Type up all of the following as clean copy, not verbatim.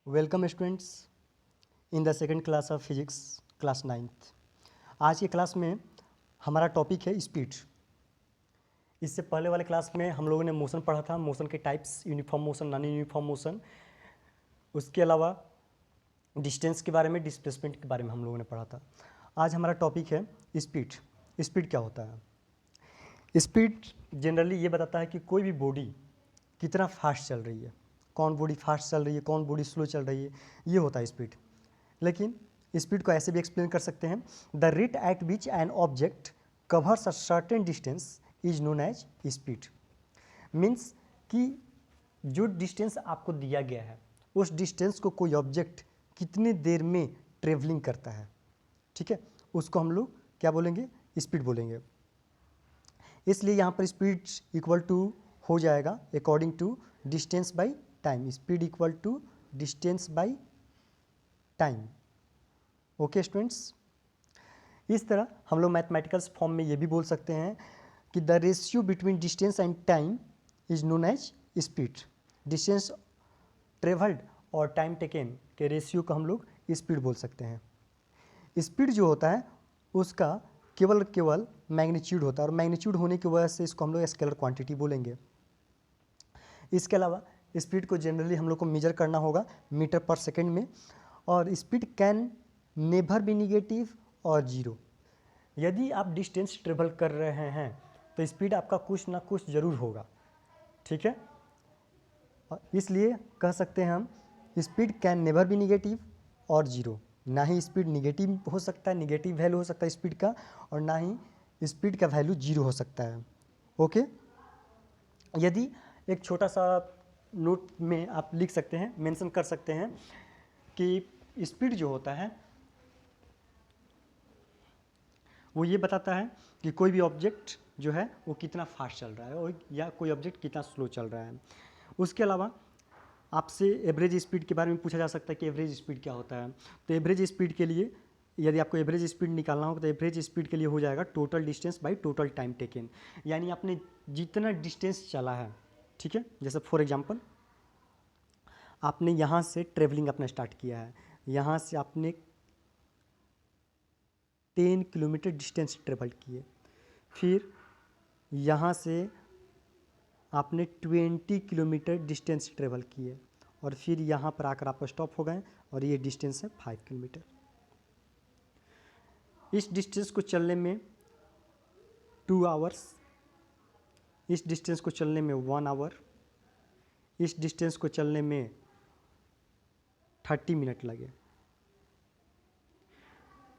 Welcome students in the second class of physics class 9th। आज की class में हमारा टॉपिक है स्पीड। इससे पहले वाले क्लास में हम लोगों ने मोशन पढ़ा था, मोशन के types, uniform motion, non uniform motion. उसके अलावा डिस्टेंस के बारे में, डिस्प्लेसमेंट के बारे में हम लोगों ने पढ़ा था। आज हमारा टॉपिक है स्पीड। स्पीड क्या होता है? स्पीड जनरली ये बताता है कि कोई भी बॉडी कितना फास्ट चल रही है, कौन बॉडी फास्ट चल रही है, कौन बॉडी स्लो चल रही है, ये होता है स्पीड। लेकिन स्पीड को ऐसे भी एक्सप्लेन कर सकते हैं, the rate at which an object covers a certain distance is known as speed. Means कि जो डिस्टेंस आपको दिया गया है उस डिस्टेंस को कोई ऑब्जेक्ट कितनी देर में ट्रेवलिंग करता है, ठीक है, उसको हम लोग क्या बोलेंगे? स्पीड बोलेंगे। इसलिए यहाँ पर स्पीड इक्वल टू हो जाएगा according to distance by time. Speed equal to distance by time. Okay students, इस तरह हम लोग मैथमेटिकल्स फॉर्म में ये भी बोल सकते हैं कि the ratio between distance and time is known as speed. Distance travelled और टाइम टेकन के रेशियो को हम लोग स्पीड बोल सकते हैं। स्पीड जो होता है उसका केवल मैग्नीट्यूड होता है, और मैग्नीट्यूड होने की वजह से इसको हम लोग स्केलर क्वांटिटी बोलेंगे। इसके अलावा स्पीड को जनरली हम लोग को मेजर करना होगा मीटर पर सेकेंड में, और speed can never be negative और जीरो। यदि आप डिस्टेंस ट्रेवल कर रहे हैं तो स्पीड आपका कुछ ना कुछ ज़रूर होगा, ठीक है। और इसलिए कह सकते हैं हम speed can never be negative और जीरो। ना ही स्पीड निगेटिव हो सकता है, निगेटिव वैल्यू हो सकता है स्पीड का, और ना ही स्पीड का वैल्यू जीरो हो सकता है। ओके, यदि एक छोटा सा नोट में आप लिख सकते हैं, मेंशन कर सकते हैं कि स्पीड जो होता है वो ये बताता है कि कोई भी ऑब्जेक्ट जो है वो कितना फास्ट चल रहा है, और या कोई ऑब्जेक्ट कितना स्लो चल रहा है। उसके अलावा आपसे एवरेज स्पीड के बारे में पूछा जा सकता है कि एवरेज स्पीड क्या होता है। तो एवरेज स्पीड के लिए, यदि आपको एवरेज स्पीड निकालना होगा तो एवरेज स्पीड के लिए हो जाएगा total distance by total time taken. यानी आपने जितना डिस्टेंस चला है, ठीक है, जैसे फॉर एग्जांपल आपने यहाँ से ट्रेवलिंग अपना स्टार्ट किया है, यहाँ से आपने 10 किलोमीटर डिस्टेंस ट्रेवल किए, फिर यहाँ से आपने 20 किलोमीटर डिस्टेंस ट्रेवल किए, और फिर यहाँ पर आकर आप स्टॉप हो गए, और ये डिस्टेंस है 5 किलोमीटर। इस डिस्टेंस को चलने में 2 आवर्स, इस डिस्टेंस को चलने में 1 आवर, इस डिस्टेंस को चलने में 30 मिनट लगे।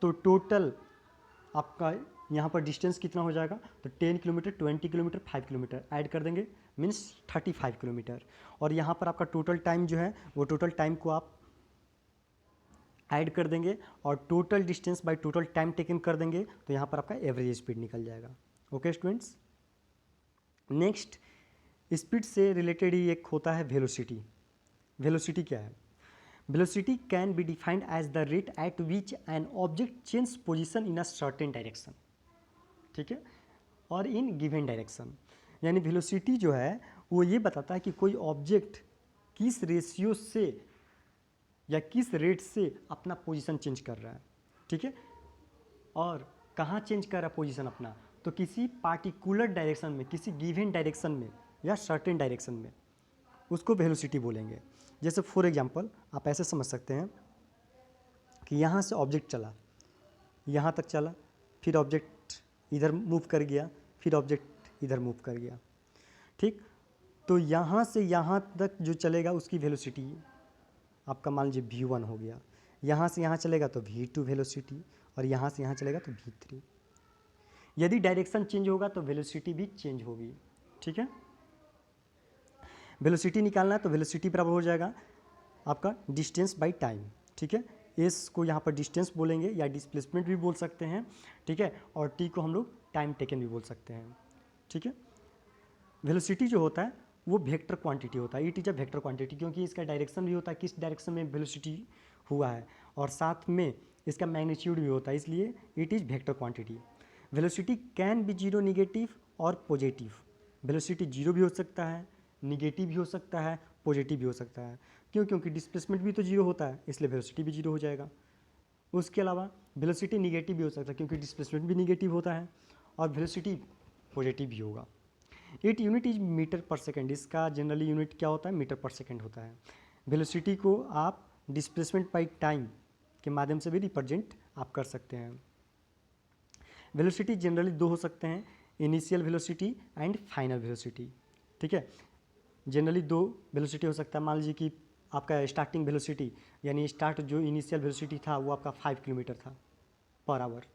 तो टोटल आपका यहाँ पर डिस्टेंस कितना हो जाएगा? तो 10 किलोमीटर, 20 किलोमीटर, 5 किलोमीटर ऐड कर देंगे, मीन्स 35 किलोमीटर। और यहाँ पर आपका टोटल टाइम जो है वो टोटल टाइम को आप ऐड कर देंगे और total distance by total time taken कर देंगे, तो यहाँ पर आपका एवरेज स्पीड निकल जाएगा। ओके स्टूडेंट्स, नेक्स्ट स्पीड से रिलेटेड ही एक होता है वेलोसिटी। वेलोसिटी क्या है? Velocity can be defined as the rate at which an object change position in a certain direction, ठीक है, और इन गिवन डायरेक्शन। यानी वेलोसिटी जो है वो ये बताता है कि कोई ऑब्जेक्ट किस रेशियो से या किस रेट से अपना पोजीशन चेंज कर रहा है, ठीक है, और कहाँ चेंज कर रहा है पोजीशन अपना? तो किसी पार्टिकुलर डायरेक्शन में, किसी गिवन डायरेक्शन में या सर्टेन डायरेक्शन में, उसको वेलोसिटी बोलेंगे। जैसे फॉर एग्जांपल आप ऐसे समझ सकते हैं कि यहाँ से ऑब्जेक्ट चला, यहाँ तक चला, फिर ऑब्जेक्ट इधर मूव कर गया, फिर ऑब्जेक्ट इधर मूव कर गया, ठीक। तो यहाँ से यहाँ तक जो चलेगा उसकी वेलोसिटी आपका मान लीजिए v1 हो गया। यहाँ से यहाँ चलेगा तो v2 वेलोसिटी, और यहाँ से यहाँ चलेगा तो v3। यदि डायरेक्शन चेंज होगा तो वेलोसिटी भी चेंज होगी, ठीक है। वेलोसिटी निकालना है तो वेलोसिटी बराबर हो जाएगा आपका डिस्टेंस बाई टाइम, ठीक है। एस को यहाँ पर डिस्टेंस बोलेंगे या डिस्प्लेसमेंट भी बोल सकते हैं, ठीक है, और टी को हम लोग टाइम टेकन भी बोल सकते हैं, ठीक है। वेलोसिटी जो होता है वो वेक्टर क्वांटिटी होता है, it is a vector quantity, क्योंकि इसका डायरेक्शन भी होता है किस डायरेक्शन में वेलोसिटी हुआ है, और साथ में इसका मैग्नीट्यूड भी होता है, इसलिए it is vector quantity. Velocity can B zero, negative और पॉजिटिव। वेलोसिटी जीरो भी हो सकता है, निगेटिव भी हो सकता है, पॉजिटिव भी हो सकता है। क्यों? क्योंकि डिस्प्लेसमेंट भी तो जीरो होता है, इसलिए वेलोसिटी भी जीरो हो जाएगा। उसके अलावा वेलोसिटी निगेटिव भी हो सकता है, क्योंकि डिस्प्लेसमेंट भी निगेटिव होता है, और वेलोसिटी पॉजिटिव भी होगा। इट यूनिट इज मीटर पर सेकेंड, इसका जनरली यूनिट क्या होता है? मीटर पर सेकेंड होता है। वेलोसिटी को आप डिस्प्लेसमेंट बाई टाइम के माध्यम से भी रिप्रेजेंट आप कर सकते हैं। वेलोसिटी जनरली दो हो सकते हैं, initial velocity and final velocity. ठीक है, जनरली दो वेलोसिटी हो सकता है। मान लीजिए कि आपका स्टार्टिंग वेलोसिटी यानी स्टार्ट जो इनिशियल वेलोसिटी था वो आपका 5 किलोमीटर था पर आवर,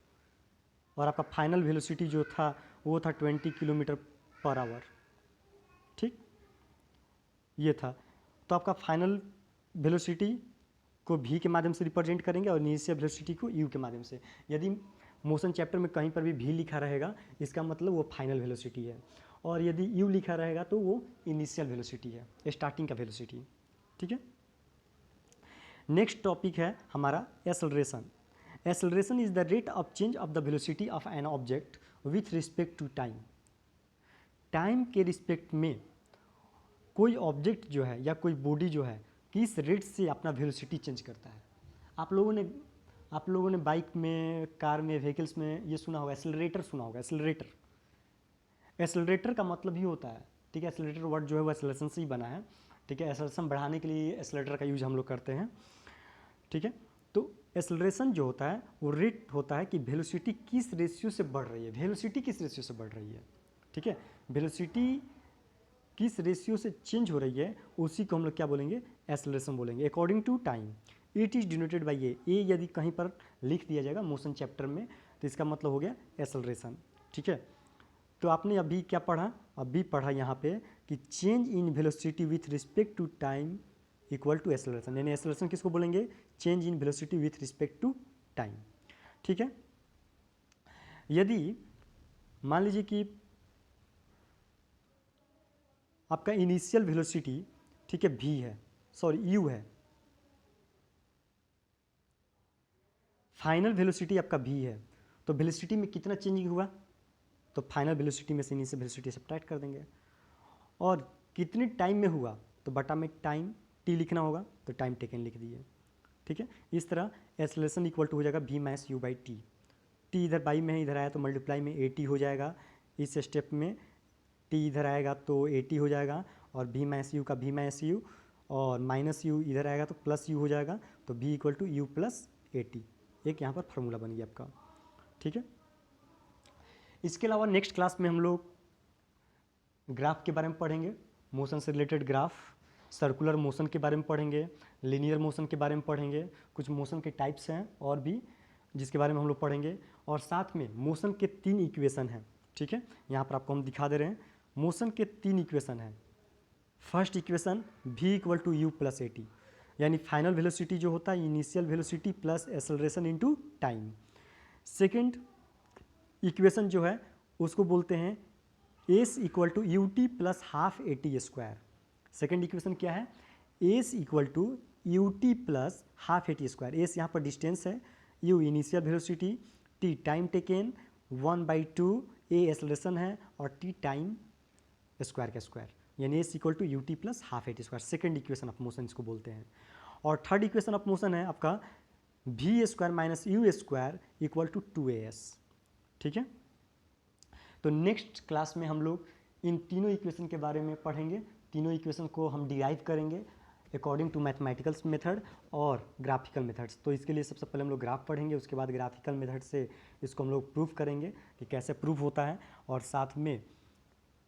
और आपका फाइनल वेलोसिटी जो था वो था 20 किलोमीटर पर आवर। ठीक, ये था। तो आपका फाइनल वेलोसिटी को v के माध्यम से रिप्रेजेंट करेंगे और इनिशियल वेलोसिटी को u के माध्यम से। यदि मोशन चैप्टर में कहीं पर भी v लिखा रहेगा इसका मतलब वो फाइनल वेलोसिटी है, और यदि u लिखा रहेगा तो वो इनिशियल वेलोसिटी है, स्टार्टिंग का वेलोसिटी। ठीक है, नेक्स्ट टॉपिक है हमारा acceleration. Acceleration is the rate of change of the velocity of an object with respect to time. Time के रिस्पेक्ट में कोई ऑब्जेक्ट जो है या कोई बॉडी जो है किस रेट से अपना वेलोसिटी चेंज करता है। आप लोगों ने बाइक में, कार में, व्हीकल्स में ये सुना होगा, एक्सेलरेटर सुना होगा। एक्सेलरेटर का मतलब ही होता है, ठीक है, एक्सेलरेटर वर्ड जो है वो एक्सेलरेशन से ही बना है। ठीक है, एक्सेलरेशन बढ़ाने के लिए एक्सेलरेटर का यूज हम लोग करते हैं। ठीक है, तो एक्सेलरेशन जो होता है वो रेट होता है कि वेलोसिटी किस रेशियो से बढ़ रही है, वेलोसिटी किस रेशियो से बढ़ रही है। ठीक है, वेलोसिटी किस रेशियो से चेंज हो रही है उसी को हम लोग क्या बोलेंगे? एक्सेलरेशन बोलेंगे। According to time it is denoted by a यदि कहीं पर लिख दिया जाएगा मोशन चैप्टर में तो इसका मतलब हो गया एक्सेलरेशन। ठीक है, तो आपने अभी क्या पढ़ा? अभी पढ़ा यहाँ पे कि change in velocity with respect to time equal to acceleration, यानी एक्सेलरेशन किसको बोलेंगे? Change in velocity with respect to time. ठीक है, यदि मान लीजिए कि आपका इनिशियल वेलोसिटी, ठीक है, v है, सॉरी u है, फाइनल वेलोसिटी आपका v है, तो वेलोसिटी में कितना चेंजिंग हुआ? तो फाइनल वेलोसिटी में से इनिशियल वेलोसिटी सब्ट्रैक्ट कर देंगे। और कितने टाइम में हुआ? तो बटा में टाइम t लिखना होगा, तो टाइम टेकन लिख दिए। ठीक है, इस तरह एक्सेलरेशन इक्वल टू हो जाएगा v minus you by T. T इधर बाई में इधर आया तो मल्टीप्लाई में AT हो जाएगा। इस स्टेप में टी इधर आएगा तो AT हो जाएगा, और v माइनस यू का v माइनस यू, और माइनस यू इधर आएगा तो प्लस यू हो जाएगा, तो v equal to you plus AT। एक यहाँ पर फार्मूला बन गया आपका। ठीक है, इसके अलावा नेक्स्ट क्लास में हम लोग ग्राफ के बारे में पढ़ेंगे, मोशन से रिलेटेड ग्राफ, सर्कुलर मोशन के बारे में पढ़ेंगे, लीनियर मोशन के बारे में पढ़ेंगे, कुछ मोशन के टाइप्स हैं और भी जिसके बारे में हम लोग पढ़ेंगे, और साथ में मोशन के 3 इक्वेशन हैं। ठीक है, यहाँ पर आपको हम दिखा दे रहे हैं, मोशन के 3 इक्वेशन हैं। First equation v equal to you plus AT, यानी फाइनल वेलोसिटी जो होता है initial velocity plus acceleration into time. Second equation जो है उसको बोलते हैं S equal to U T plus half AT square. Second equation क्या है? S equal to U T plus half AT square. S यहाँ पर डिस्टेंस है, U initial velocity, T time taken, 1/2 A acceleration है, और टी टाइम स्क्वायर का square, यानी S equal to U T plus half AT square. Second equation of motion इसको बोलते हैं। और थर्ड इक्वेशन ऑफ मोशन है आपका v square minus U square equal to 2as। ठीक है, तो नेक्स्ट क्लास में हम लोग इन तीनों इक्वेशन के बारे में पढ़ेंगे। तीनों इक्वेशन को हम डिराइव करेंगे अकॉर्डिंग टू मैथमेटिकल मेथड और ग्राफिकल मेथड्स। तो इसके लिए सबसे पहले हम लोग ग्राफ पढ़ेंगे, उसके बाद ग्राफिकल मेथड से इसको हम लोग प्रूफ करेंगे कि कैसे प्रूफ होता है, और साथ में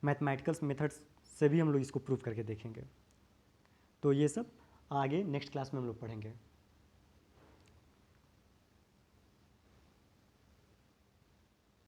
मैथमेटिकल मेथड्स से भी हम लोग इसको प्रूफ करके देखेंगे। तो ये सब आगे नेक्स्ट क्लास में हम लोग पढ़ेंगे।